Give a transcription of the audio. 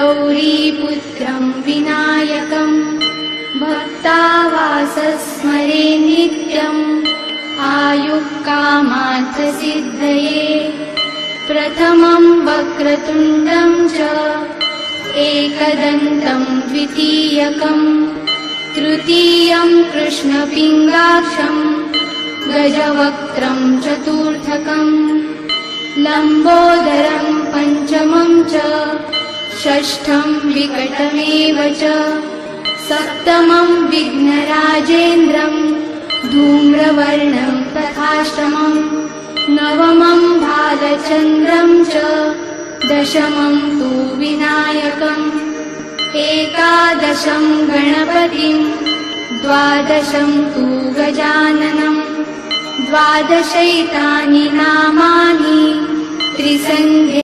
गौरीपुत्रं विनायकं भक्तावासस्मरे नित्यम् आयुक्कामार्थसिद्धये प्रथमं वक्रतुण्डं च एकदन्तं द्वितीयकं तृतीयं कृष्णपिङ्गाक्षं गजवक्त्रं चतुर्थकं लम्बोदरं पञ्चमं च षष्ठं विकटमेव च सप्तमं विघ्नराजेन्द्रं धूम्रवर्णं तथाष्टमं नवमं भालचन्द्रं च दशमं तु विनायकम् एकादशं गणपतिं द्वादशं तु गजाननं द्वादशैतानि नामानि त्रिसन्ध्ये